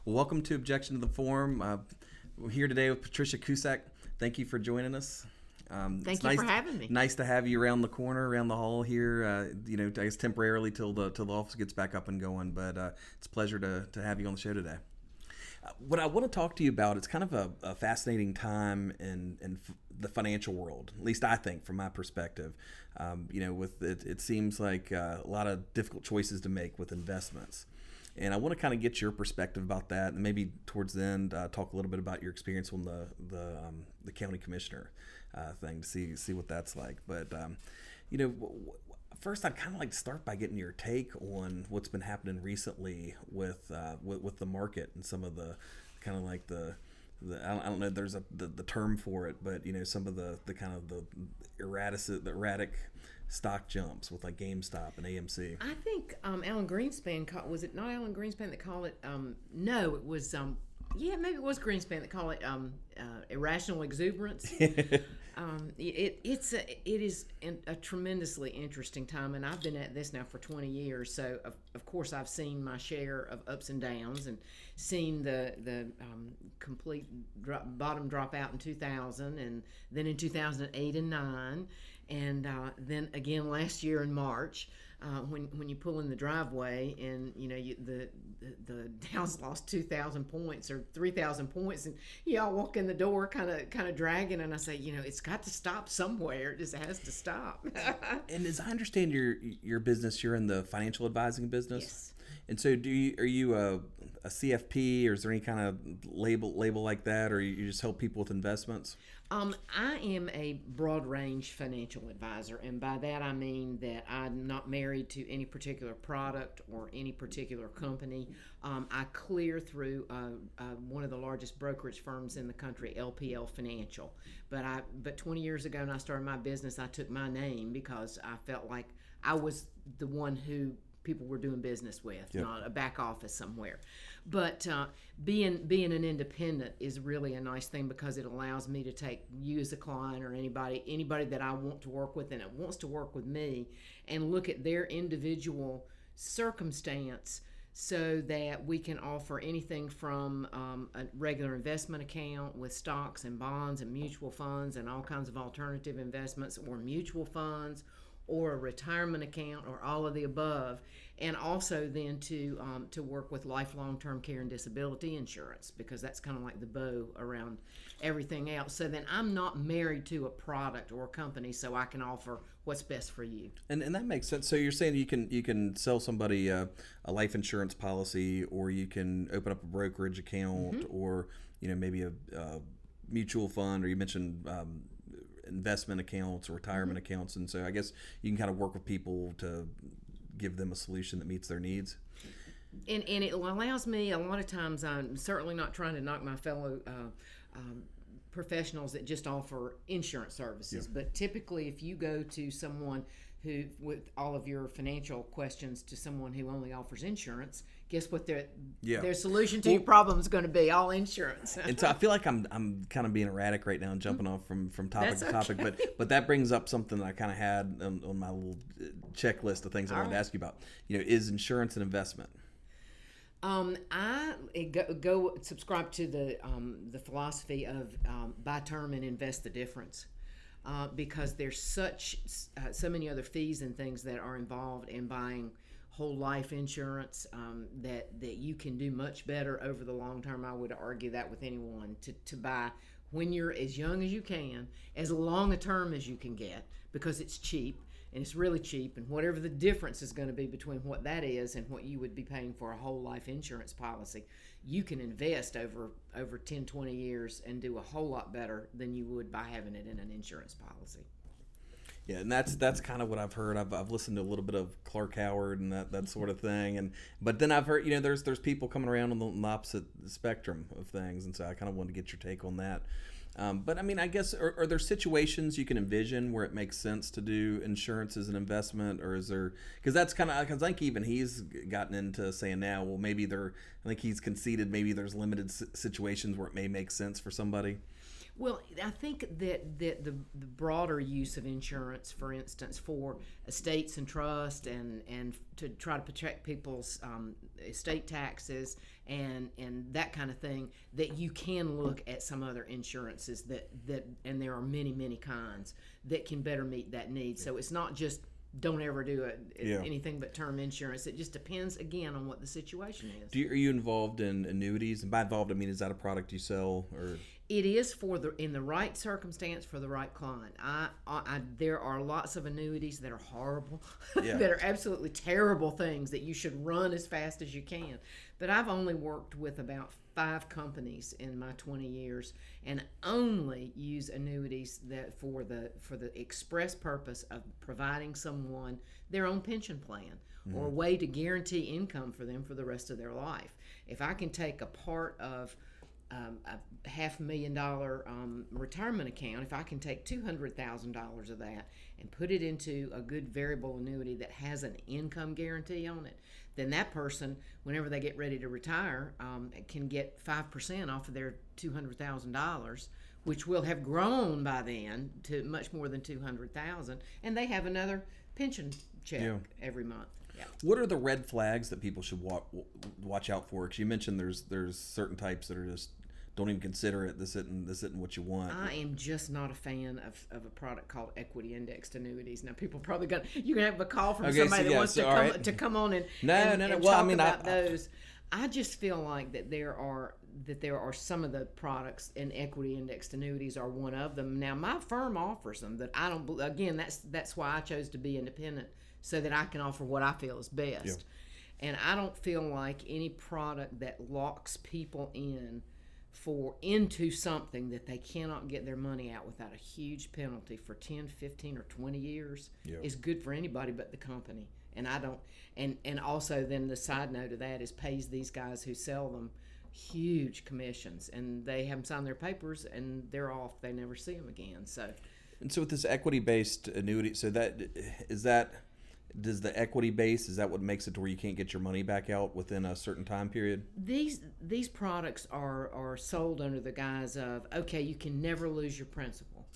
Well, welcome to Objection to the Forum. We're here today with Patricia Kusek. Thank you for joining us. Thank you for having me. Nice to have you around the corner, around the hall here. I guess temporarily till the office gets back up and going. But it's a pleasure to have you on the show today. What I want to talk to you about, it's kind of a fascinating time in the financial world, at least I think from my perspective. With it seems like a lot of difficult choices to make with investments. And I want to kind of get your perspective about that, and maybe towards the end talk a little bit about your experience on the county commissioner thing to see what that's like. But first, I'd kind of like to start by getting your take on what's been happening recently with the market and some of the kind of like the I don't know. There's the term for it, but some of the kind of the erratic stock jumps with like GameStop and AMC. I think Alan Greenspan was it not Alan Greenspan that called it? No, it was. Maybe it was Greenspan that called it irrational exuberance. It is a tremendously interesting time, and I've been at this now for 20 years. So of course I've seen my share of ups and downs, and seen the complete bottom drop out in 2000, and then in 2008 and 9, and then again last year in March. When you pull in the driveway and the Dow's lost 2,000 points or 3,000 points, and y'all walk in the door kind of dragging, and I say, it's got to stop somewhere. It just has to stop. And as I understand your business, you're in the financial advising business. Yes. And so, are you a CFP, or is there any kind of label like that, or you just help people with investments? I am a broad range financial advisor, and by that I mean that I'm not married to any particular product or any particular company. I clear through one of the largest brokerage firms in the country, LPL Financial. But 20 years ago when I started my business, I took my name because I felt like I was the one who people were doing business with, Yep. Not a back office somewhere. But being an independent is really a nice thing, because it allows me to take you as a client, or anybody that I want to work with and that wants to work with me, and look at their individual circumstance, so that we can offer anything from a regular investment account with stocks and bonds and mutual funds and all kinds of alternative investments, or mutual funds, or a retirement account, or all of the above, and also then to work with life, long-term care, and disability insurance, because that's kind of like the bow around everything else. So then I'm not married to a product or a company, so I can offer what's best for you. And that makes sense. So you're saying you can sell somebody a life insurance policy, or you can open up a brokerage account, Mm-hmm. or maybe a mutual fund, or you mentioned investment accounts or retirement Mm-hmm. accounts, and so I guess you can kind of work with people to give them a solution that meets their needs. And it allows me, a lot of times, I'm certainly not trying to knock my fellow professionals that just offer insurance services, Yeah. but typically if you go to someone who, with all of your financial questions, to someone who only offers insurance, guess what their solution to your problem is going to be? All insurance. And so I feel like I'm kind of being erratic right now and jumping off from topic That's to topic, okay. but that brings up something that I kind of had on my little checklist of things I wanted to ask you about. Is insurance an investment? I go subscribe to the philosophy of buy term and invest the difference, because there's so many other fees and things that are involved in buying whole life insurance, that you can do much better over the long term. I would argue that with anyone to buy when you're as young as you can, as long a term as you can get, because it's cheap. And it's really cheap, and whatever the difference is going to be between what that is and what you would be paying for a whole life insurance policy, you can invest over 10, 20 years and do a whole lot better than you would by having it in an insurance policy. Yeah, and that's kind of what I've heard. I've listened to a little bit of Clark Howard and that sort of thing, but then I've heard there's people coming around on the opposite spectrum of things, and so I kind of wanted to get your take on that. But I mean, I guess are there situations you can envision where it makes sense to do insurance as an investment, or is there? Because that's kind of, because I think even he's gotten into saying now, well, maybe I think he's conceded maybe there's limited situations where it may make sense for somebody. Well, I think that the broader use of insurance, for instance, for estates and trust, and to try to protect people's estate taxes and that kind of thing, that you can look at some other insurances that and there are many kinds that can better meet that need. So it's not just don't ever do anything but term insurance. It just depends, again, on what the situation is. Are you involved in annuities? And by involved, I mean, is that a product you sell? Or it is in the right circumstance for the right client. There are lots of annuities that are horrible, that are absolutely terrible things that you should run as fast as you can. But I've only worked with about 5 companies in my 20 years, and only use annuities that for the express purpose of providing someone their own pension plan or a way to guarantee income for them for the rest of their life. If I can take a part of a $500,000 retirement account, if I can take $200,000 of that and put it into a good variable annuity that has an income guarantee on it, then that person, whenever they get ready to retire, can get 5% off of their $200,000, which will have grown by then to much more than $200,000, and they have another pension check every month. Yeah. What are the red flags that people should watch out for? Because you mentioned there's certain types that are just don't even consider it. This isn't what you want. I am just not a fan of a product called equity indexed annuities. Now, people probably you're gonna have a call from somebody that wants to come on and well, talk about those. I just feel like that there are some of the products, and equity indexed annuities are one of them. Now, my firm offers them, that I don't. Again, that's why I chose to be independent, so that I can offer what I feel is best. Yeah. And I don't feel like any product that locks people into something that they cannot get their money out without a huge penalty for 10, 15, or 20 years is good for anybody but the company. And I don't, and also then the side note of that is pays these guys who sell them huge commissions, and they have them sign their papers and they're off. They never see them again. So with this equity-based annuity, does the equity base, is that what makes it to where you can't get your money back out within a certain time period? These products are sold under the guise of, okay, you can never lose your principal,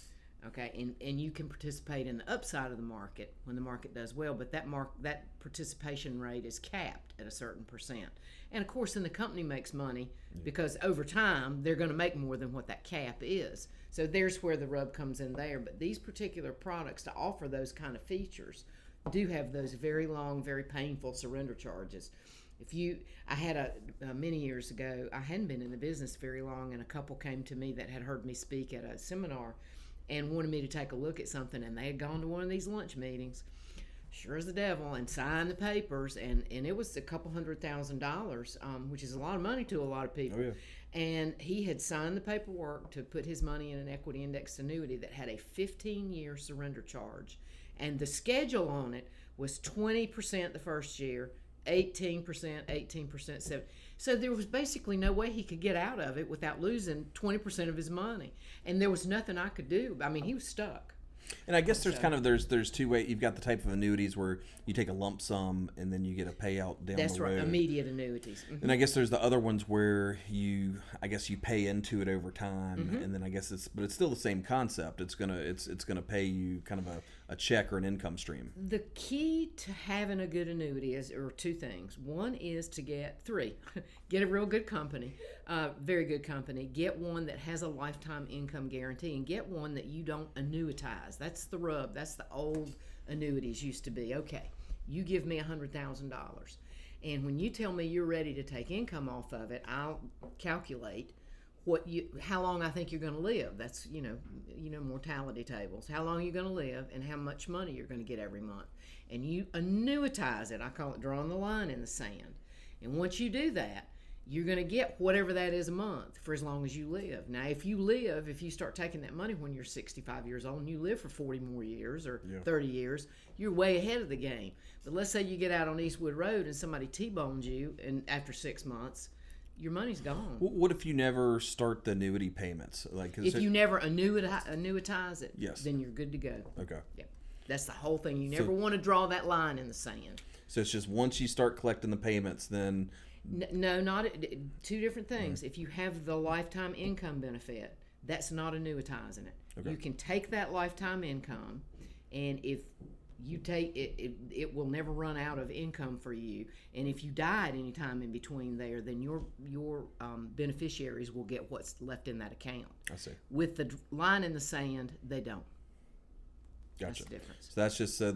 okay, and you can participate in the upside of the market when the market does well, but that participation rate is capped at a certain percent. And of course, then the company makes money because over time they're going to make more than what that cap is. So there's where the rub comes in there. But these particular products, to offer those kind of features, do have those very long, very painful surrender charges. I had many years ago, I hadn't been in the business very long, and a couple came to me that had heard me speak at a seminar and wanted me to take a look at something, and they had gone to one of these lunch meetings, sure as the devil, and signed the papers, and it was a couple $100,000, which is a lot of money to a lot of people. Oh, yeah. And he had signed the paperwork to put his money in an equity indexed annuity that had a 15-year surrender charge. And the schedule on it was 20% the first year, 18%, 18%, so there was basically no way he could get out of it without losing 20% of his money. And there was nothing I could do. I mean, he was stuck. And I guess there's two ways. You've got the type of annuities where you take a lump sum and then you get a payout down the road. That's right, immediate annuities. Mm-hmm. And I guess there's the other ones where you pay into it over time, and then I guess it's still the same concept. It's gonna pay you kind of a check or an income stream. The key to having a good annuity is two things. One is to get a real good company, very good company. Get one that has a lifetime income guarantee, and get one that you don't annuitize. That's the rub. That's the old annuities used to be. Okay, you give me $100,000, and when you tell me you're ready to take income off of it, I'll calculate how long I think you're going to live. That's mortality tables. How long you're going to live and how much money you're going to get every month, and you annuitize it. I call it drawing the line in the sand. And once you do that, you're going to get whatever that is a month for as long as you live. Now, if you start taking that money when you're 65 years old and you live for 40 more years or 30 years, you're way ahead of the game. But let's say you get out on Eastwood Road and somebody T-bones you, and after 6 months, your money's gone. What if you never start the annuity payments? If you never annuitize it, then you're good to go. Okay. Yeah. That's the whole thing. You never want to draw that line in the sand. So it's just once you start collecting the payments, then... No, not two different things. If you have the lifetime income benefit, That's not annuitizing it. Okay. You can take that lifetime income, and if you take it, it will never run out of income for you. And if you die at any time in between there, then your beneficiaries will get what's left in that account. I see. With the line in the sand, they don't. Gotcha. That's the difference. So that's just so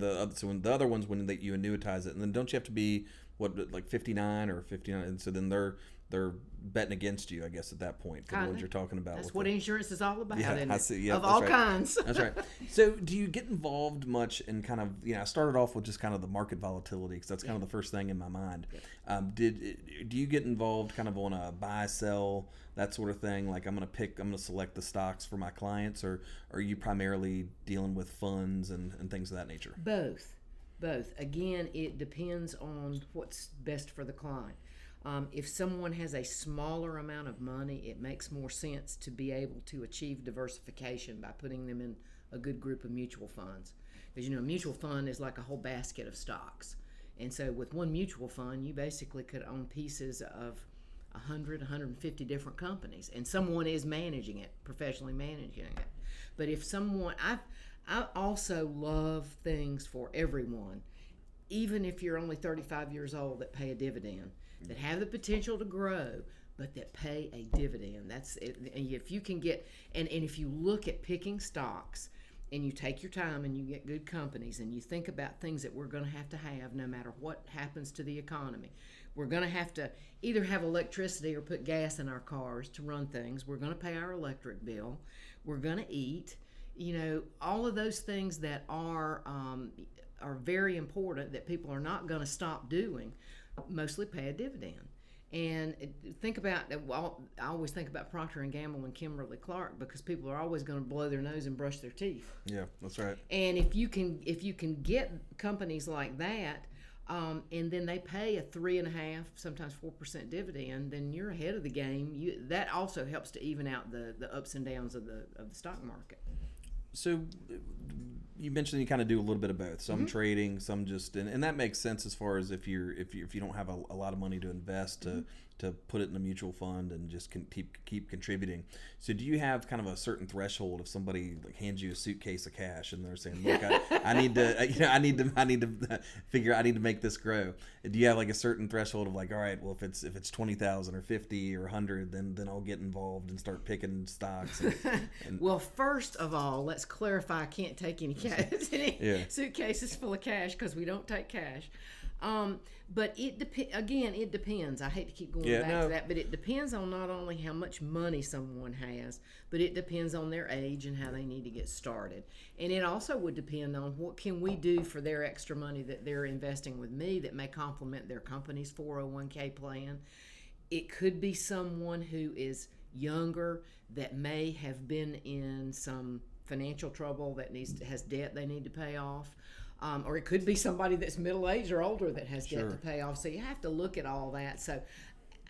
when the other ones when you annuitize it, and then don't you have to be like 59 or 59, and so then they're betting against you, I guess, at that point for the ones you're talking about. That's what insurance is all about. Yeah, I see. Yeah, of all kinds. That's right. So do you get involved much in kind of, I started off with just kind of the market volatility because that's kind of the first thing in my mind. Do you get involved kind of on a buy, sell, that sort of thing? Like I'm going to select the stocks for my clients, or are you primarily dealing with funds and things of that nature? Both. Again, it depends on what's best for the client. If someone has a smaller amount of money, it makes more sense to be able to achieve diversification by putting them in a good group of mutual funds. Because, a mutual fund is like a whole basket of stocks. And so with one mutual fund, you basically could own pieces of 100, 150 different companies. And someone is managing it, professionally managing it. But if someone, I also love things for everyone, even if you're only 35 years old, that pay a dividend, that have the potential to grow, but that pay a dividend. That's it. And if you can get, and if you look at picking stocks, and you take your time and you get good companies, and you think about things that we're going to have no matter what happens to the economy. We're going to have to either have electricity or put gas in our cars to run things. We're going to pay our electric bill. We're going to eat. All of those things that are very important that people are not going to stop doing mostly pay a dividend. And think about, I always think about Procter & Gamble and Kimberly-Clark, because people are always going to blow their nose and brush their teeth. Yeah, that's right. And if you can get companies like that, and then they pay a 3.5%, sometimes 4% dividend, then you're ahead of the game. That also helps to even out the ups and downs of the stock market. So you mentioned you kind of do a little bit of both, some trading, some just, and that makes sense as far as if you don't have a lot of money to invest to put it in a mutual fund and just keep contributing. So do you have kind of a certain threshold if somebody like hands you a suitcase of cash and they're saying, look, I need to I need to figure I need to make this grow. Do you have like a certain threshold of like, all right, well if it's 20,000 or 50 or 100, then I'll get involved and start picking stocks. And well, first of all, let's clarify, I can't take any suitcases full of cash because we don't take cash. But it depends. I hate to keep going back to that, but it depends on not only how much money someone has, but it depends on their age and how they need to get started. And it also would depend on what can we do for their extra money that they're investing with me that may complement their company's 401k plan. It could be someone who is younger that may have been in some financial trouble that has debt they need to pay off. Or it could be somebody that's middle-aged or older that has debt to pay off. So you have to look at all that. So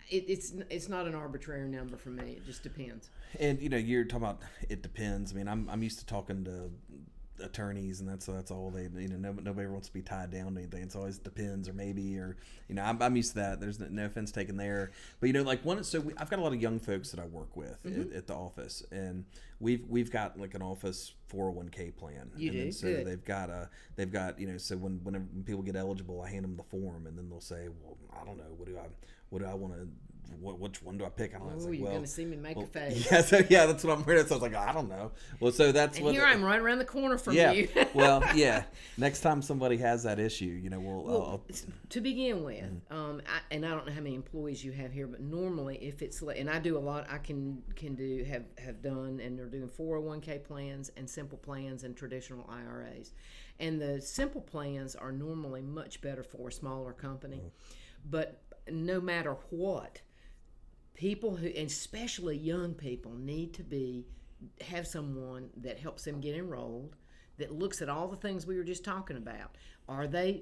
it's not an arbitrary number for me. It just depends. And you're talking about it depends. I mean, I'm used to talking to attorneys, and that's all they nobody wants to be tied down to anything. It's always depends or maybe, or I'm used to that. There's no offense taken there, but I've got a lot of young folks that I work with at the office, and we've got like an office 401k plan. So good. they've got so whenever people get eligible, I hand them the form, and then they'll say, well, I don't know, what do I want to. Which one do I pick? I don't know. You're going to see me make a face. Yeah, that's what I'm worried. So I was like, I don't know. Well, so that's and here I'm right around the corner from you. Well, yeah. Next time somebody has that issue, to begin with, I don't know how many employees you have here, but normally if it's, and I do a lot, I can do have done, and they're doing 401k plans and simple plans and traditional IRAs, and the simple plans are normally much better for a smaller company, but no matter what. People who, and especially young people, need to have someone that helps them get enrolled, that looks at all the things we were just talking about. Are they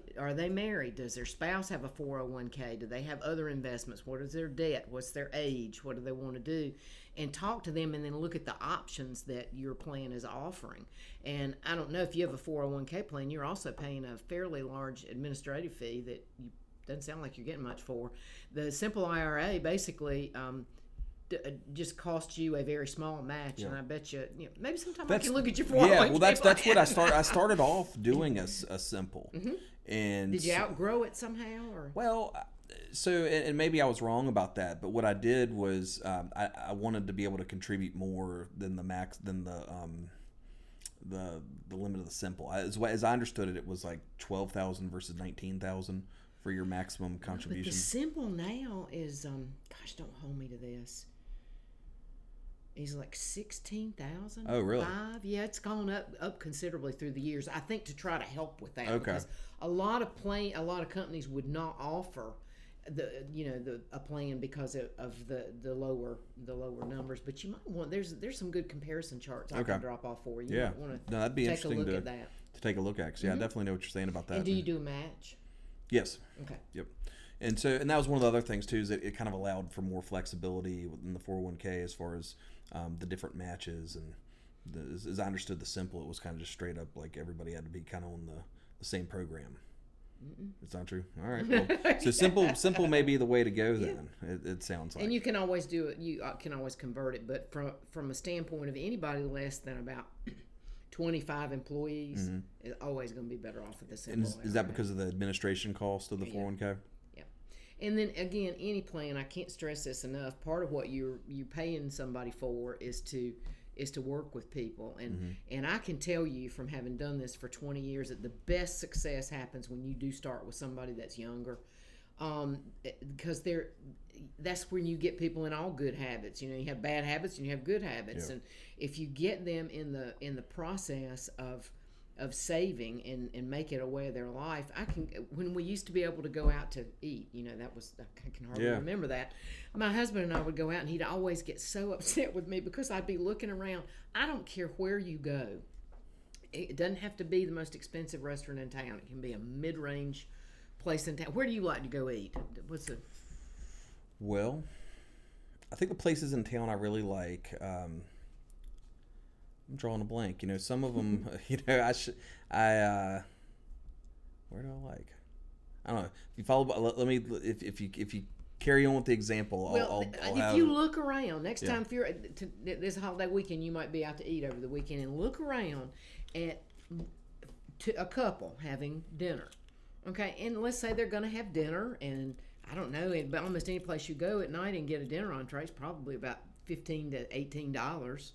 married? Does their spouse have a 401k? Do they have other investments? What is their debt? What's their age? What do they want to do? And talk to them, and then look at the options that your plan is offering. And I don't know if you have a 401k plan, you're also paying a fairly large administrative fee that you doesn't sound like you're getting much for. The simple IRA, basically, just cost you a very small match, and I bet you, maybe sometime I That's can look at your 401k. Yeah, well, that's what I started off doing a simple. And Did you outgrow it somehow, or? Well, so and maybe I was wrong about that, but what I did was I wanted to be able to contribute more than the limit of the simple. As I understood it, it was like 12,000 versus 19,000 for your maximum contribution. But the simple now is gosh, don't hold me to this. He's like 16,000. Oh, really? Yeah, it's gone up considerably through the years. I think to try to help with that, Okay. because a lot of companies would not offer a plan because of the lower numbers. But you might want there's some good comparison charts I can drop off for you. Yeah, You might want to no, that'd be take a interesting look at that. to take a look at. 'Cause, yeah, I definitely know what you're saying about that. And do you do a match? Yes. Okay. Yep. And that was one of the other things too, is that it kind of allowed for more flexibility within the 401k as far as the different matches, and as I understood the simple, it was kind of just straight up like everybody had to be kind of on the same program. It's not true. All right. Well, so simple may be the way to go then. It sounds like. And you can always do it. You can always convert it, but from a standpoint of anybody less than about 25 employees, is always going to be better off with the simple. And is that because of the administration cost of the 401k? And then again, any plan, I can't stress this enough. Part of what you're paying somebody for is to work with people, and I can tell you from having done this for 20 years that the best success happens when you do start with somebody that's younger, because that's when you get people in all good habits. You have bad habits and you have good habits, and if you get them in the process of saving and make it a way of their life. When we used to be able to go out to eat, that was, I can hardly remember that. My husband and I would go out, and he'd always get so upset with me because I'd be looking around. I don't care where you go. It doesn't have to be the most expensive restaurant in town. It can be a mid-range place in town. Where do you like to go eat? Well, I think the places in town I really like, I'm drawing a blank. Some of them, where do I like? I don't know. If you follow, let me. If you carry on with the example, if you look around next time, if you're this holiday weekend, you might be out to eat over the weekend, and look around at a couple having dinner. Okay, and let's say they're going to have dinner, and I don't know, but almost any place you go at night and get a dinner entree is probably about $15 to $18.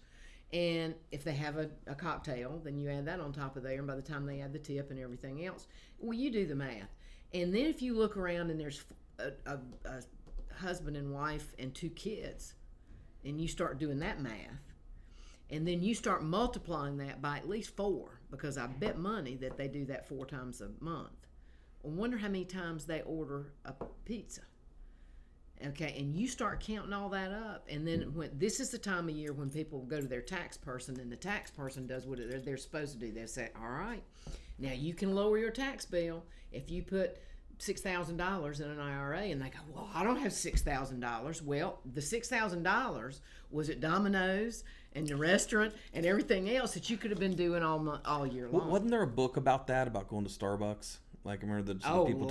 And if they have a cocktail, then you add that on top of there, and by the time they add the tip and everything else, well, you do the math. And then if you look around and there's a husband and wife and 2 kids, and you start doing that math, and then you start multiplying that by at least 4, because I bet money that they do that 4 times a month. I wonder how many times they order a pizza. Okay, and you start counting all that up, and then when this is the time of year when people go to their tax person, and the tax person does what they're supposed to do. They say, all right, now you can lower your tax bill if you put $6,000 in an IRA, and they go, well, I don't have $6,000. Well, the $6,000 was at Domino's and the restaurant and everything else that you could have been doing all year long. Wasn't there a book about that, about going to Starbucks? Like, I remember the people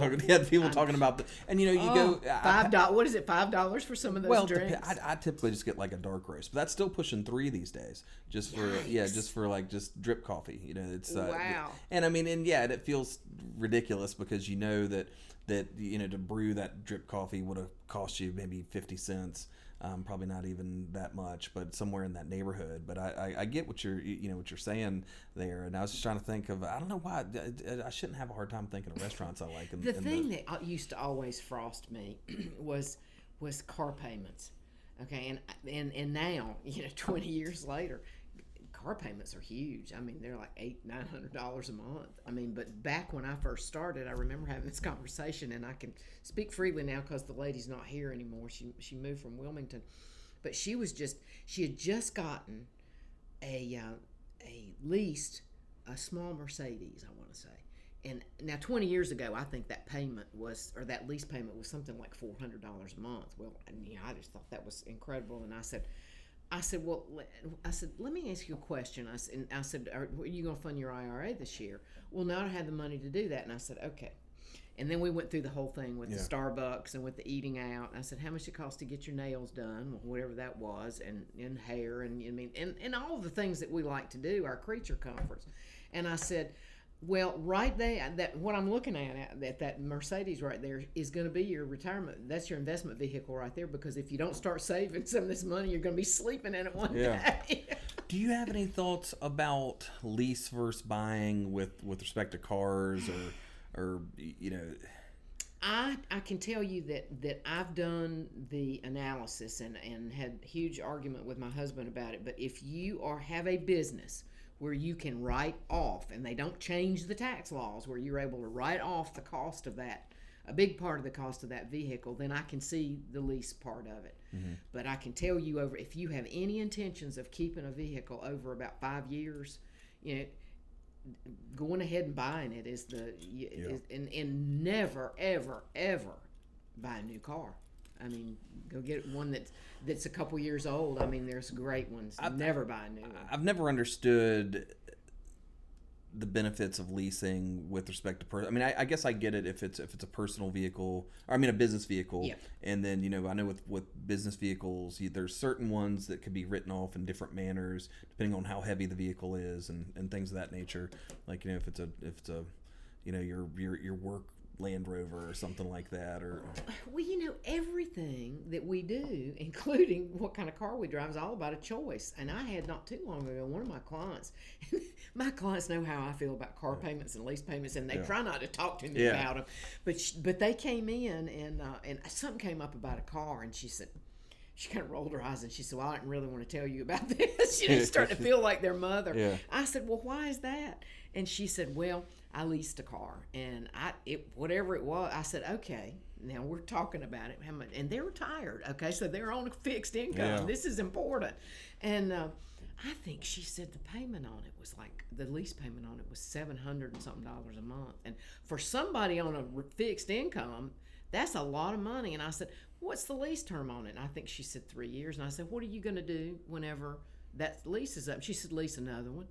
talking about and you go $5. What is it? $5 for some of those drinks? I typically just get like a dark roast, but that's still pushing $3 these days, just for just drip coffee. It's wow. And I mean, it feels ridiculous because that to brew that drip coffee would have cost you maybe 50 cents. Probably not even that much, but somewhere in that neighborhood. But I get what you're what you're saying there, and I was just trying to think of, I don't know why I shouldn't have a hard time thinking of restaurants I like. The thing that used to always frost me was car payments. Okay, and now 20 years later, car payments are huge. I mean, they're like $800-900 a month. I mean, but back when I first started, I remember having this conversation, and I can speak freely now because the lady's not here anymore. She moved from Wilmington, but she had just gotten a small Mercedes, I want to say. And now 20 years ago, I think that lease payment was something like $400 a month. Well, I just thought that was incredible, and I said, let me ask you a question. I said, are you going to fund your IRA this year? Well, no, I don't have the money to do that. And I said, okay. And then we went through the whole thing with Yeah. the Starbucks and with the eating out. I said, how much it costs to get your nails done, whatever that was, and hair, and and all of the things that we like to do, our creature comforts. And I said, well, right there, that what I'm looking at that Mercedes right there is going to be your retirement. That's your investment vehicle right there, because if you don't start saving some of this money, you're going to be sleeping in it one day. Do you have any thoughts about lease versus buying with respect to cars, or I can tell you that I've done the analysis and had huge argument with my husband about it. But if you have a business where you can write off, and they don't change the tax laws, where you're able to write off the cost of that, a big part of the cost of that vehicle, then I can see the lease part of it. Mm-hmm. But I can tell you, if you have any intentions of keeping a vehicle over about 5 years, going ahead and buying it is and never ever buy a new car. I mean, go get one that's a couple years old. I mean, there's great ones. Never buy a new one. I've never understood the benefits of leasing with respect to I mean, I guess I get it if it's a personal vehicle, or I mean a business vehicle. Yeah. And then I know with business vehicles, there's certain ones that could be written off in different manners depending on how heavy the vehicle is and things of that nature. Like if it's a your work Land Rover or something like that, or well, everything that we do, including what kind of car we drive, is all about a choice. And I had not too long ago one of my clients. My clients know how I feel about car payments and lease payments, and they try not to talk to me about them. But they came in and something came up about a car, and she said. She kind of rolled her eyes and she said, well, I didn't really want to tell you about this. She's starting to feel like their mother. Yeah. I said, well, why is that? And she said, well, I leased a car and whatever it was. I said, okay, now we're talking about it. How much? And they're retired. Okay, so they're on a fixed income. Yeah. This is important. And I think she said the payment on it was the lease payment on it was $700 and something a month. And for somebody on a fixed income, that's a lot of money. And I said, what's the lease term on it? And I think she said 3 years. And I said, what are you going to do whenever that lease is up? She said, lease another one.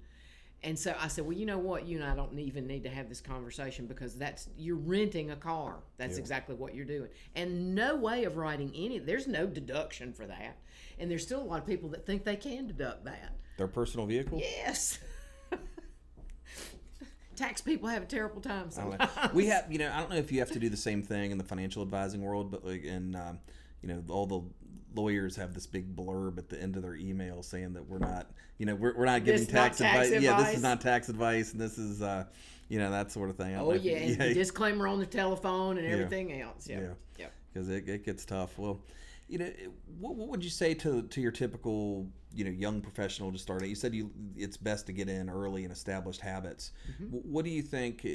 And so I said, well, you know what? You and I don't even need to have this conversation, because you're renting a car. That's exactly what you're doing. And no way of writing there's no deduction for that. And there's still a lot of people that think they can deduct that. Their personal vehicle? Yes. Tax people have a terrible time sometimes. We have, I don't know if you have to do the same thing in the financial advising world, but all the lawyers have this big blurb at the end of their email saying that we're not, we're not giving tax advice. Yeah, this is not tax advice, and this is, that sort of thing. And the disclaimer on the telephone and everything else. Yeah. Because it gets tough. Well, what would you say to your typical young professional just starting? You said it's best to get in early and establish habits. Mm-hmm. What do you think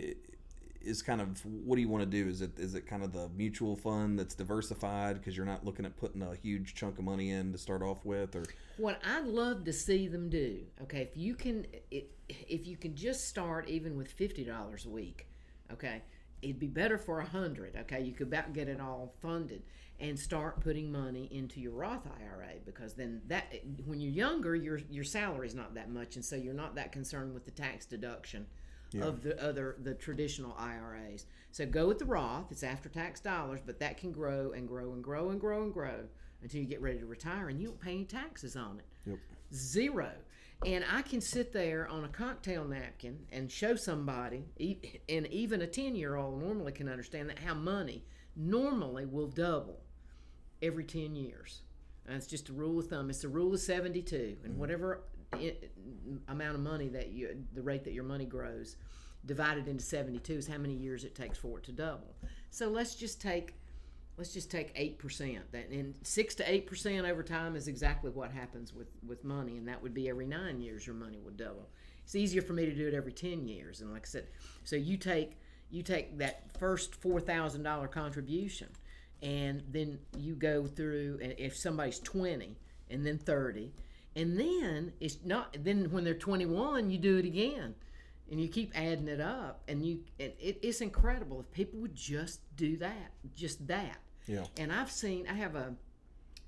is what do you want to do? Is it kind of the mutual fund that's diversified because you're not looking at putting a huge chunk of money in to start off with? Or what I'd love to see them do, okay, if you can just start even with $50 a week, okay, it'd be better for 100. Okay, you could about get it all funded and start putting money into your Roth IRA, because then when you're younger, your salary's not that much, and so you're not that concerned with the tax deduction of the traditional IRAs. So go with the Roth. It's after tax dollars, but that can grow and grow and grow and grow and grow until you get ready to retire, and you don't pay any taxes on it. Yep. Zero. And I can sit there on a cocktail napkin and show somebody, and even a 10-year-old normally can understand that, how money normally will double every 10 years. And it's just a rule of thumb. It's the rule of 72. And whatever amount of money the rate that your money grows, divided into 72 is how many years it takes for it to double. So let's just take 8%. And 6 to 8% over time is exactly what happens with money, and that would be every 9 years your money would double. It's easier for me to do it every 10 years. And like I said, so you take that first $4,000 contribution, and then you go through, and if somebody's 20 and then 30, and then then when they're 21, you do it again. And you keep adding it up, and it's incredible if people would just do that, just that. Yeah. And I have a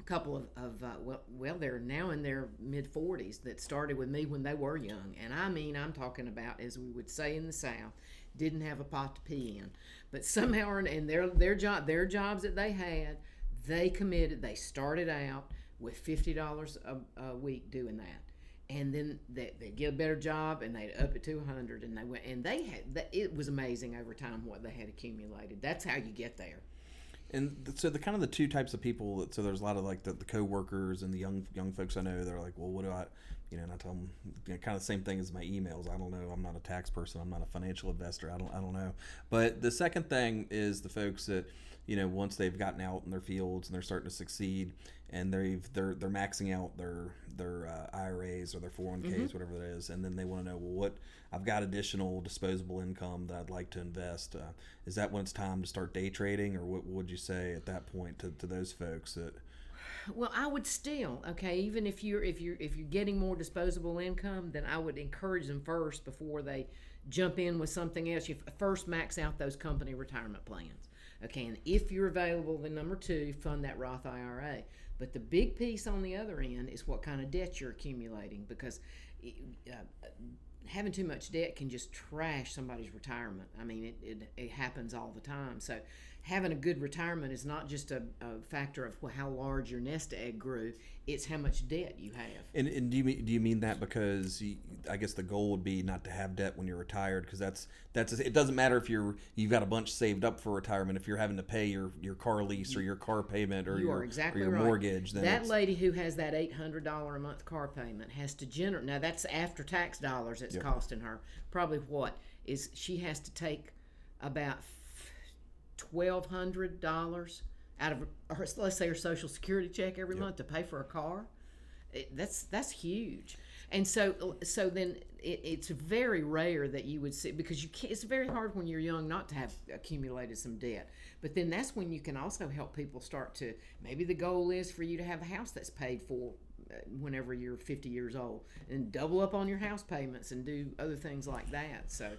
couple of they're now in their mid-40s that started with me when they were young. And I'm talking about, as we would say in the South, didn't have a pot to pee in. But somehow, and their jobs that they had, they committed. They started out with $50 a week doing that. And then they get a better job, and they'd up it to 100, and they went, and they had. It was amazing over time what they had accumulated. That's how you get there. And so the kind of the two types of people. So there's a lot of like the co-workers and the young folks I know. They're like, well, what do I, and I tell them, kind of the same thing as my emails. I don't know. I'm not a tax person. I'm not a financial investor. I don't know. But the second thing is the folks that, once they've gotten out in their fields and they're starting to succeed, and they're maxing out their IRAs or their 401ks, whatever that is, and then they want to know, well, what I've got additional disposable income that I'd like to invest. Is that when it's time to start day trading, or what would you say at that point to those folks that? Well, I would still, even if you're getting more disposable income, then I would encourage them first before they jump in with something else. You first max out those company retirement plans. Okay, and if you're available, then number 2, fund that Roth IRA. But the big piece on the other end is what kind of debt you're accumulating, because having too much debt can just trash somebody's retirement. I mean, it happens all the time. So having a good retirement is not just a factor of how large your nest egg grew. It's how much debt you have. And do you mean that because I guess the goal would be not to have debt when you're retired, because it doesn't matter if you've got a bunch saved up for retirement. If you're having to pay your car lease or your car payment or your mortgage, then that lady who has that $800 a month car payment has to generate. Now that's after tax dollars. It's costing her probably she has to take about $1,200 out of her, let's say, her Social Security check every month to pay for a car. That's huge. And so then it's very rare that you would see, because you can't, it's very hard when you're young not to have accumulated some debt. But then that's when you can also help people start to, maybe the goal is for you to have a house that's paid for whenever you're 50 years old, and double up on your house payments and do other things like that. So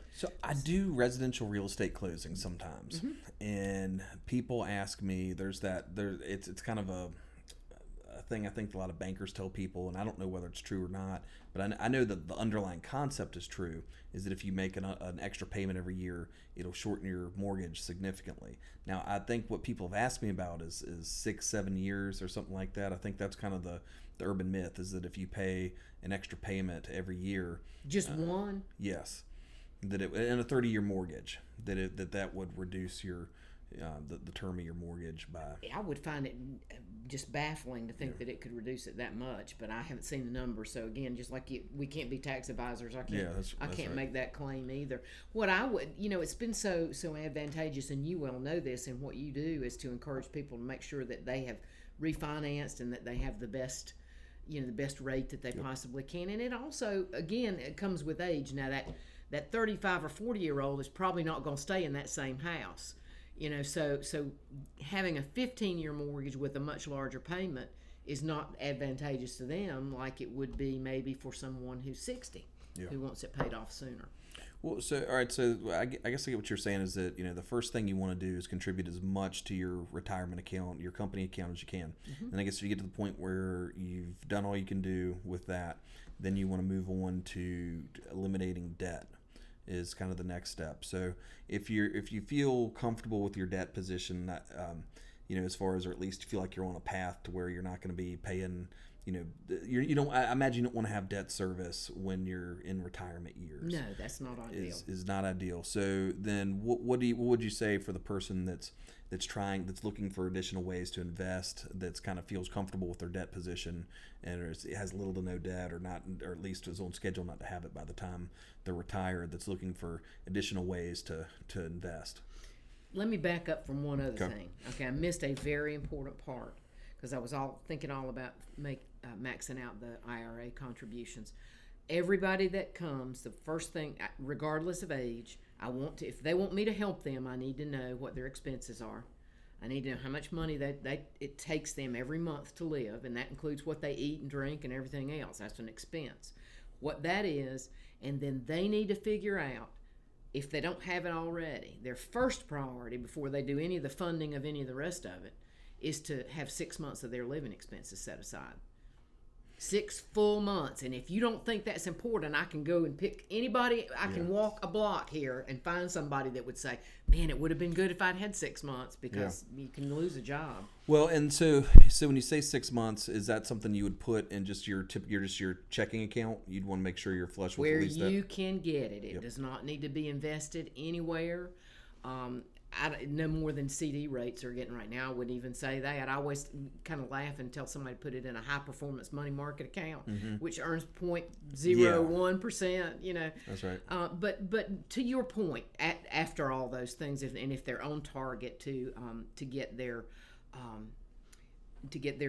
I do residential real estate closings sometimes, and people ask me, it's kind of a thing I think a lot of bankers tell people, and I don't know whether it's true or not, but I know that the underlying concept is true, is that if you make an extra payment every year, it'll shorten your mortgage significantly. Now, I think what people have asked me about is 6-7 years or something like that. I think that's kind of the urban myth, is that if you pay an extra payment every year, just one, yes, that in a 30-year mortgage, that would reduce your the term of your mortgage by. I would find it just baffling to think that it could reduce it that much, but I haven't seen the numbers. So again, just like we can't be tax advisors, I can't make that claim either. What I would, it's been so advantageous, and you well know this, and what you do is to encourage people to make sure that they have refinanced and that they have the best rate that they possibly can. And it also, again, it comes with age. Now that 35 or 40-year-old is probably not going to stay in that same house. So having a 15-year mortgage with a much larger payment is not advantageous to them like it would be maybe for someone who's 60 who wants it paid off sooner. Well, so all right, so I guess I get what you're saying is that the first thing you want to do is contribute as much to your retirement account, your company account, as you can. And I guess if you get to the point where you've done all you can do with that, then you want to move on to eliminating debt. Is kind of the next step. So if you feel comfortable with your debt position, as far as, or at least you feel like you're on a path to where you're not going to be paying, I imagine you don't want to have debt service when you're in retirement years. No, that's not ideal. Is not ideal. So then what would you say for the person that's looking for additional ways to invest, that's kind of feels comfortable with their debt position and has little to no debt, or at least is on schedule not to have it by the time they're retired, that's looking for additional ways to invest? Let me back up from one other thing. Okay, I missed a very important part because I was thinking all about maxing out the IRA contributions. Everybody that comes, the first thing, regardless of age, if they want me to help them, I need to know what their expenses are. I need to know how much money it takes them every month to live, and that includes what they eat and drink and everything else. That's an expense. What that is, and then they need to figure out, if they don't have it already, their first priority before they do any of the funding of any of the rest of it is to have 6 months of their living expenses set aside. 6 full months. And if you don't think that's important, I can go and pick anybody. I can walk a block here and find somebody that would say, man, it would have been good if I'd had 6 months, because you can lose a job. Well, and so when you say 6 months, is that something you would put in just your checking account? You'd want to make sure you're flush with Where at least you can get it. It does not need to be invested anywhere. No more than CD rates are getting right now. I wouldn't even say that. I always kind of laugh and tell somebody to put it in a high-performance money market account, which earns 0.01%, you know. That's right. But to your point, after all those things, if they're on target to get their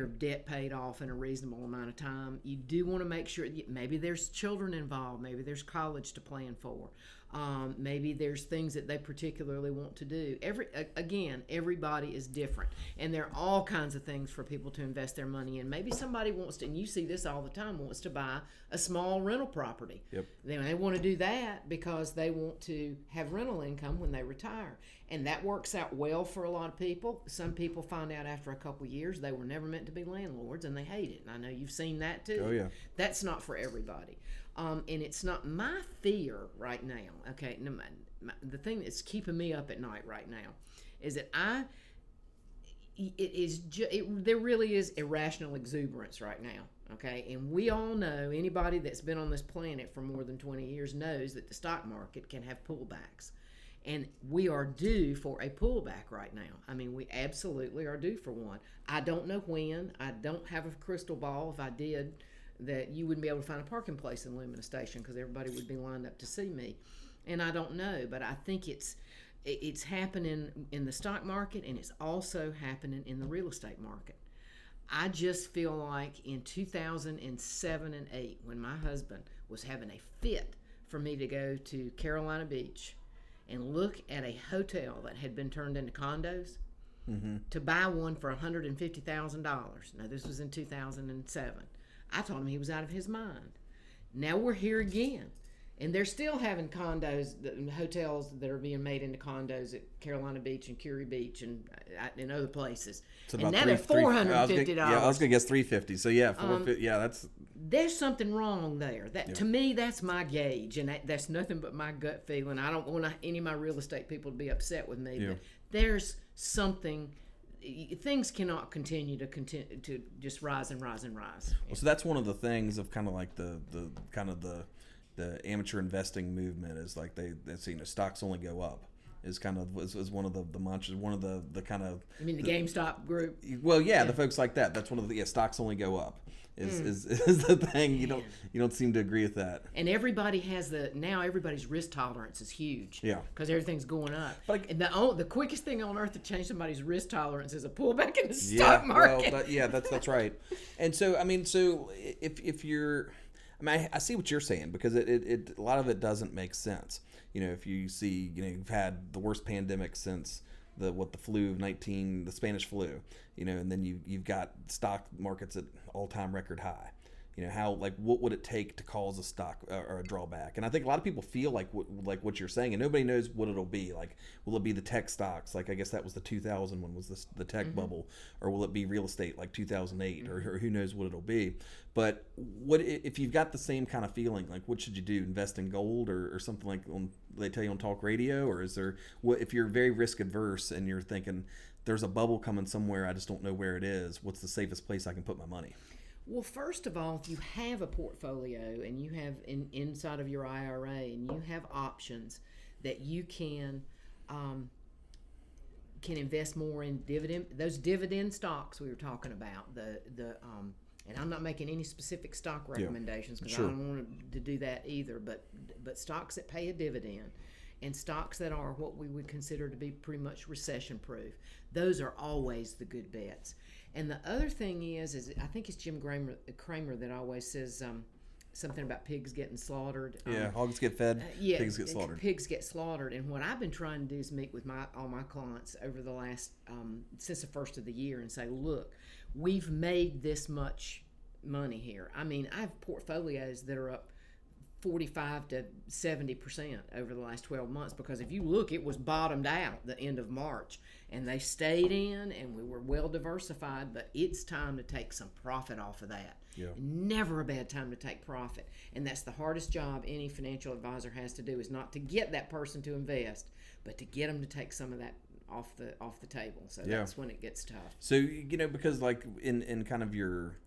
debt paid off in a reasonable amount of time, you do want to make sure maybe there's children involved, maybe there's college to plan for, maybe there's things that they particularly want to do. Everybody is different, and there are all kinds of things for people to invest their money in. Maybe somebody wants to, and you see this all the time, wants to buy a small rental property. They want to do that because they want to have rental income when they retire, and that works out well for a lot of people. Some people find out after a couple of years they were never meant to be landlords, and they hate it. And I know you've seen that too. Oh yeah. That's not for everybody. And it's not my fear right now. Okay, no, the thing that's keeping me up at night right now is that there really is irrational exuberance right now. Okay, and we all know, anybody that's been on this planet for more than 20 years knows that the stock market can have pullbacks. And we are due for a pullback right now. I mean, we absolutely are due for one. I don't know when. I don't have a crystal ball. If I did, that you wouldn't be able to find a parking place in Lumina Station because everybody would be lined up to see me. And I don't know, but I think it's happening in the stock market, and it's also happening in the real estate market. I just feel like in 2007 and 8, when my husband was having a fit for me to go to Carolina Beach and look at a hotel that had been turned into condos, to buy one for $150,000. Now, this was in 2007. I told him he was out of his mind. Now we're here again, and they're still having hotels that are being made into condos at Carolina Beach and Curie Beach and in other places. And now they're $450. Yeah, I was gonna guess $350. So yeah, $450. Yeah, that's. There's something wrong there. To me, that's my gauge, and that's nothing but my gut feeling. I don't want any of my real estate people to be upset with me, but there's something. Things cannot continue to just rise and rise and rise. Well, so that's one of the things of kind of like the amateur investing movement is like they stocks only go up. Is kind of is one of the mantras, one of the kind of. You mean the GameStop group? Well, yeah, the folks like that. That's one of the stocks only go up. Is the thing. You don't seem to agree with that. And everybody has everybody's risk tolerance is huge. Yeah. Because everything's going up. And the quickest thing on earth to change somebody's risk tolerance is a pullback in the stock market. Well, that's right. And so if you're, I see what you're saying, because it a lot of it doesn't make sense. If you see, you've had the worst pandemic since the flu of 19, the Spanish flu, and then you've got stock markets at all-time record high. What would it take to cause a stock or a drawback? And I think a lot of people feel like what you're saying, and nobody knows what it'll be. Like, will it be the tech stocks? Like, I guess that was the 2000 one, was the tech bubble, or will it be real estate like 2008, or who knows what it'll be? But what if you've got the same kind of feeling? Like, what should you do? Invest in gold or something like they tell you on talk radio, or is there? If you're very risk adverse and you're thinking there's a bubble coming somewhere, I just don't know where it is. What's the safest place I can put my money? Well, first of all, if you have a portfolio and you have inside of your IRA and you have options that you can invest more in those dividend stocks we were talking about, and I'm not making any specific stock recommendations because I don't want to do that either, but stocks that pay a dividend and stocks that are what we would consider to be pretty much recession proof, those are always the good bets. And the other thing is I think it's Jim Cramer that always says something about pigs getting slaughtered. Hogs get fed, pigs get slaughtered. Pigs get slaughtered. And what I've been trying to do is meet with all my clients over the last, since the first of the year, and say, look, we've made this much money here. I mean, I have portfolios that are up 45 to 70% over the last 12 months, because if you look, it was bottomed out the end of March, and they stayed in, and we were well diversified, but it's time to take some profit off of that. Yeah. Never a bad time to take profit. And that's the hardest job any financial advisor has to do, is not to get that person to invest, but to get them to take some of that off the table. So that's when it gets tough. So, because like in kind of your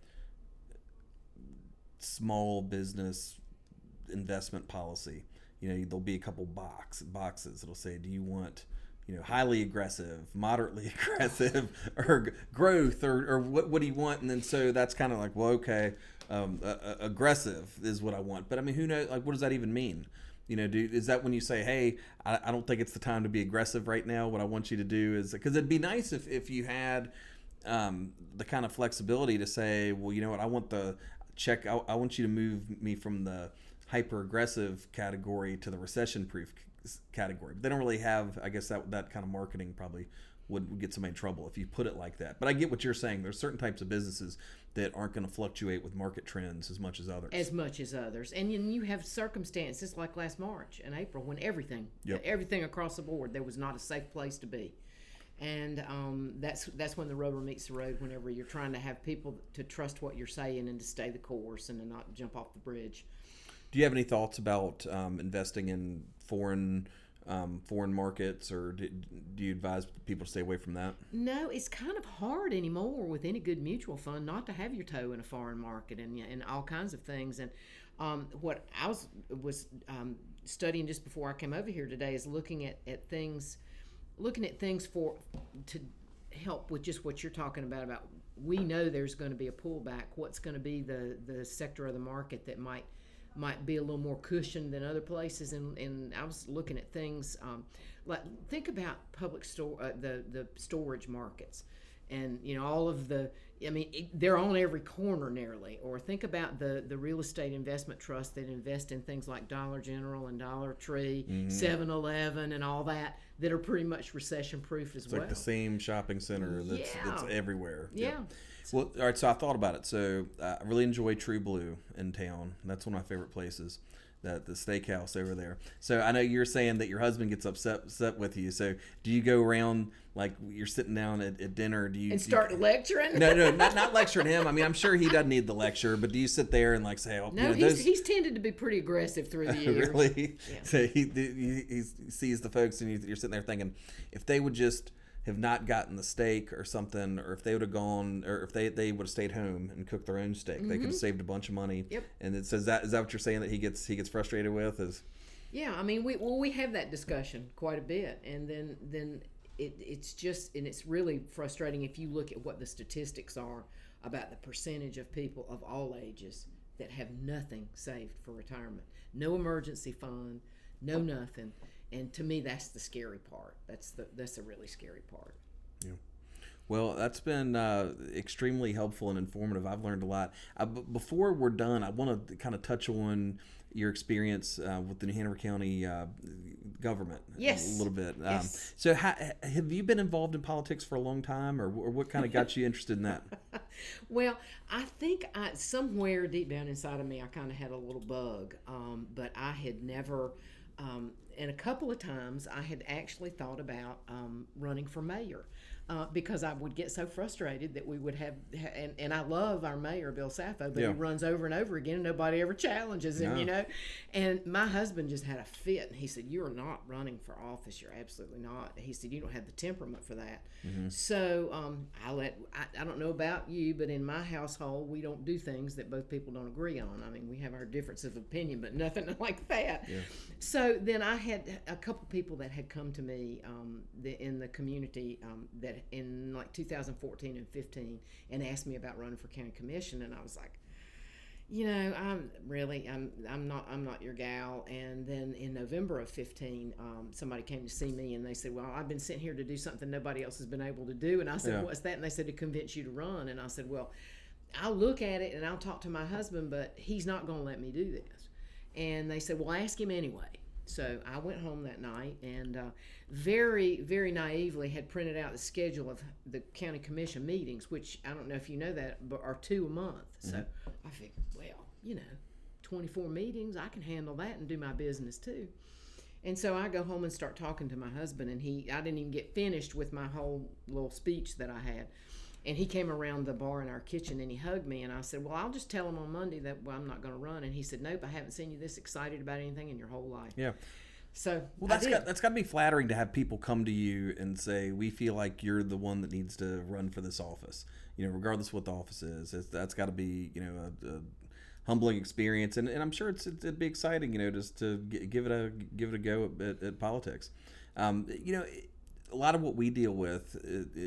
small business investment policy, there'll be a couple boxes. It'll say, do you want, highly aggressive, moderately aggressive, or growth, or what do you want? And then so that's kind of like, well, okay, aggressive is what I want. But I mean, who knows? Like, what does that even mean? Is that when you say, hey, I don't think it's the time to be aggressive right now? What I want you to do is, because it'd be nice if you had the kind of flexibility to say, well, you know what, I want I want you to move me from the hyper aggressive category to the recession proof category. But they don't really have, I guess that kind of marketing probably would get somebody in trouble if you put it like that. But I get what you're saying. There's certain types of businesses that aren't going to fluctuate with market trends as much as others. And you have circumstances like last March and April when everything across the board, there was not a safe place to be. And that's when the rubber meets the road, whenever you're trying to have people to trust what you're saying and to stay the course and to not jump off the bridge. Do you have any thoughts about investing in foreign markets, or do you advise people to stay away from that? No, it's kind of hard anymore with any good mutual fund not to have your toe in a foreign market and all kinds of things. And what I was studying just before I came over here today is looking at things to help with just what you're talking about. We know there's going to be a pullback. What's going to be the sector of the market that might be a little more cushioned than other places, and I was looking at things like, think about public the storage markets, and all of they're on every corner nearly. Or think about the real estate investment trusts that invest in things like Dollar General and Dollar Tree, 7-Eleven, and all that are pretty much recession proof as well. It's like the same shopping center that's everywhere. Yeah. Yep. Well, all right, so I thought about it. So I really enjoy True Blue in town. That's one of my favorite places, the steakhouse over there. So I know you're saying that your husband gets upset with you. So do you go around, like you're sitting down at dinner, start lecturing? No, not lecturing him. I mean, I'm sure he doesn't need the lecture, but do you sit there and like say, oh, no, he's tended to be pretty aggressive through the years. Really? Yeah. So he sees the folks, and you're sitting there thinking, if they would just have not gotten the steak or something, or if they would have gone, or if they would have stayed home and cooked their own steak, they could have saved a bunch of money. Yep. And it says is that what you're saying that he gets frustrated with? Yeah, I mean, we have that discussion quite a bit, and then it's really frustrating if you look at what the statistics are about the percentage of people of all ages that have nothing saved for retirement, no emergency fund, no nothing. And to me, that's the scary part. That's the really scary part. Yeah. Well, that's been extremely helpful and informative. I've learned a lot. Before we're done, I want to kind of touch on your experience with the New Hanover County government. Yes. A little bit. Yes. So have you been involved in politics for a long time, or what kind of got you interested in that? Well, I think somewhere deep down inside of me, I kind of had a little bug, but I had never... and a couple of times I had actually thought about running for mayor because I would get so frustrated that we would have, and I love our mayor, Bill Sappho, but he runs over and over again and nobody ever challenges him, And my husband just had a fit, and he said, "You're not running for office. You're absolutely not." He said, "You don't have the temperament for that." Mm-hmm. So I don't know about you, but in my household, we don't do things that both people don't agree on. I mean, we have our difference of opinion, but nothing like that. Yeah. So then I had a couple people that had come to me in the community that in like 2014 and 15 and asked me about running for county commission, and I was like, I'm not your gal. And then in November of 15, somebody came to see me and they said, "Well, I've been sent here to do something nobody else has been able to do." And I said, "What's that?" And they said, "To convince you to run." And I said, "Well, I'll look at it and I'll talk to my husband, but he's not going to let me do this." And they said, "Well, ask him anyway." So I went home that night and very, very naively had printed out the schedule of the county commission meetings, which I don't know if you know that, but are 2 a month. Mm-hmm. So I figured, well, 24 meetings, I can handle that and do my business too. And so I go home and start talking to my husband, and I didn't even get finished with my whole little speech that I had. And he came around the bar in our kitchen and he hugged me, and I said, well, I'll just tell him on Monday that I'm not going to run. And he said, nope, I haven't seen you this excited about anything in your whole life. Yeah. So that's got to be flattering to have people come to you and say, we feel like you're the one that needs to run for this office. Regardless of what the office is, that's got to be a humbling experience, and I'm sure it'd be exciting, just to give it a go at politics. A lot of what we deal with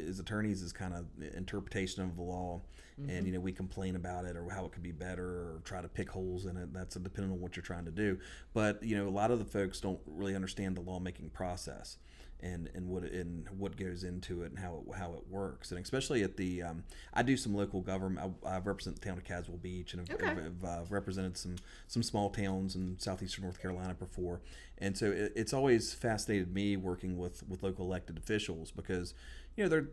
as attorneys is kind of interpretation of the law, and we complain about it or how it could be better or try to pick holes in it. That's depending on what you're trying to do. But a lot of the folks don't really understand the lawmaking process and what goes into it and how it works. And especially at the I do some local government. I represent the town of Caswell Beach, and I've represented some small towns in southeastern North Carolina before. And so it's always fascinated me working with local elected officials, because they're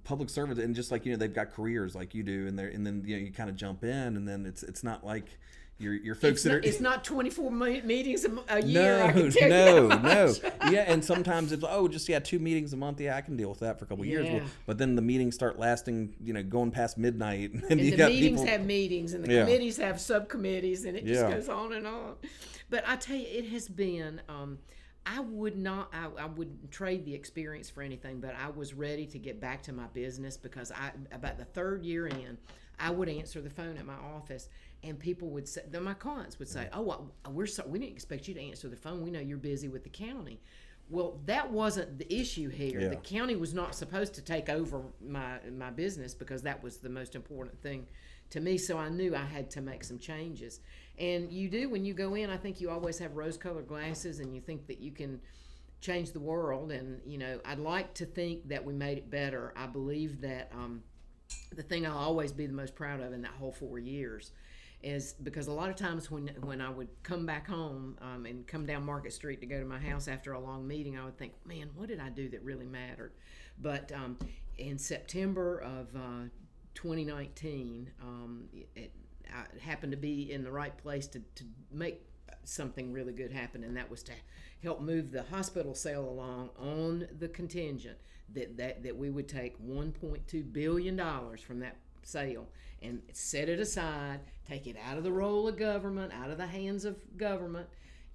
public servants, and just like they've got careers like you do, and then you kind of jump in, and then it's not like your folks it's not 24 meetings a year. I can tell no, you that much. Yeah, and sometimes it's 2 meetings a month. Yeah, I can deal with that for a couple of years. Well, but then the meetings start lasting, going past midnight, and the meetings have meetings, and the committees have subcommittees, and it just goes on and on. But I tell you, it has been. I wouldn't trade the experience for anything, but I was ready to get back to my business, because about the third year in, I would answer the phone at my office, and people would say, my clients would say, we didn't expect you to answer the phone. We know you're busy with the county. Well, that wasn't the issue here. Yeah. The county was not supposed to take over my business, because that was the most important thing to me. So I knew I had to make some changes. And you do, when you go in, I think you always have rose-colored glasses, and you think that you can change the world. And, I'd like to think that we made it better. I believe that the thing I'll always be the most proud of in that whole 4 years is because a lot of times when I would come back home and come down Market Street to go to my house after a long meeting, I would think, man, what did I do that really mattered? But in September of 2019, I happened to be in the right place to make something really good happen, and that was to help move the hospital sale along on the contingent that we would take $1.2 billion from that sale and set it aside, take it out of the role of government, out of the hands of government,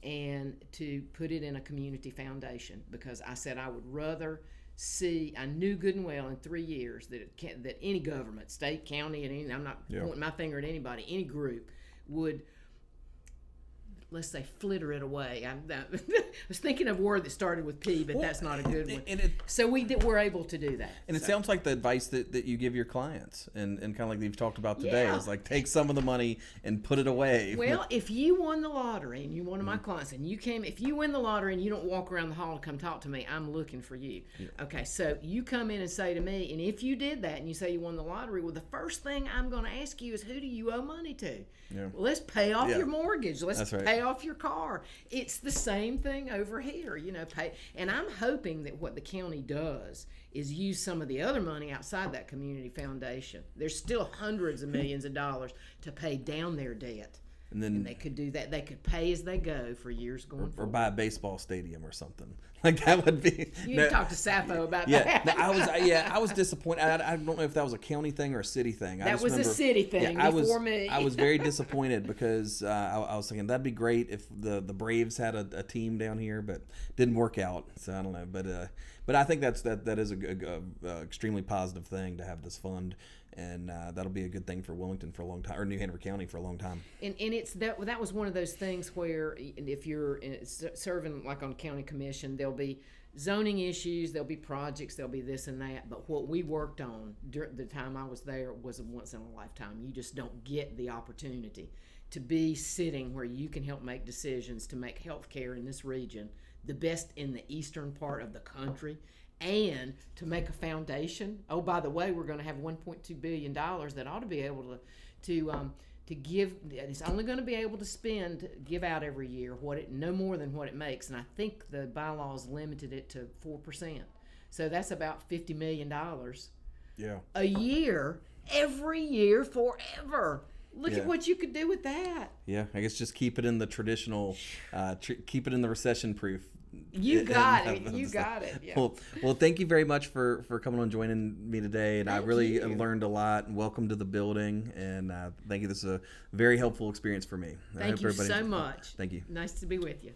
and to put it in a community foundation, because I said I would rather see, I knew good and well in 3 years that any government, state, county, and I'm not pointing my finger at anybody, any group would, let's say, flitter it away. I was thinking of a word that started with P, but that's not a good one. So we're able to do that. And it sounds like the advice that you give your clients, and kind of like you've talked about today, is like, take some of the money and put it away. Well, if you won the lottery, and you're one of my clients, and if you win the lottery and you don't walk around the hall and come talk to me, I'm looking for you. Yeah. Okay, so you come in and say to me, and if you did that and you say you won the lottery, well, the first thing I'm going to ask you is, who do you owe money to? Yeah. Well, let's pay off your mortgage. Let's pay off your car. It's the same thing over here, pay. And I'm hoping that what the county does is use some of the other money outside that community foundation. There's still hundreds of millions of dollars to pay down their debt. And they could do that. They could pay as they go for years going forward. Or buy a baseball stadium or something. Like that would be. You can talk to Sappho about that. I was disappointed. I don't know if that was a county thing or a city thing. That was a city thing before me. I was very disappointed because I was thinking that'd be great if the Braves had a team down here, but didn't work out. So I don't know, but I think that is a extremely positive thing to have this fund. And that'll be a good thing for Wilmington for a long time, or New Hanover County for a long time. And it's that was one of those things where if you're serving like on county commission, there'll be zoning issues, there'll be projects, there'll be this and that. But what we worked on during the time I was there was a once in a lifetime. You just don't get the opportunity to be sitting where you can help make decisions to make healthcare in this region the best in the eastern part of the country. And to make a foundation. Oh, by the way, we're going to have $1.2 billion that ought to be able to give. It's only going to be able to give out every year no more than what it makes. And I think the bylaws limited it to 4%. So that's about $50 million. Yeah. A year, every year, forever. Look at what you could do with that. Yeah, I guess just keep it in the traditional, keep it in the recession-proof. You got it. You got it. Yeah. Well, thank you very much for coming on and joining me today. And I really learned a lot. And welcome to the building. And thank you. This is a very helpful experience for me. Thank you so much. Thank you. Nice to be with you.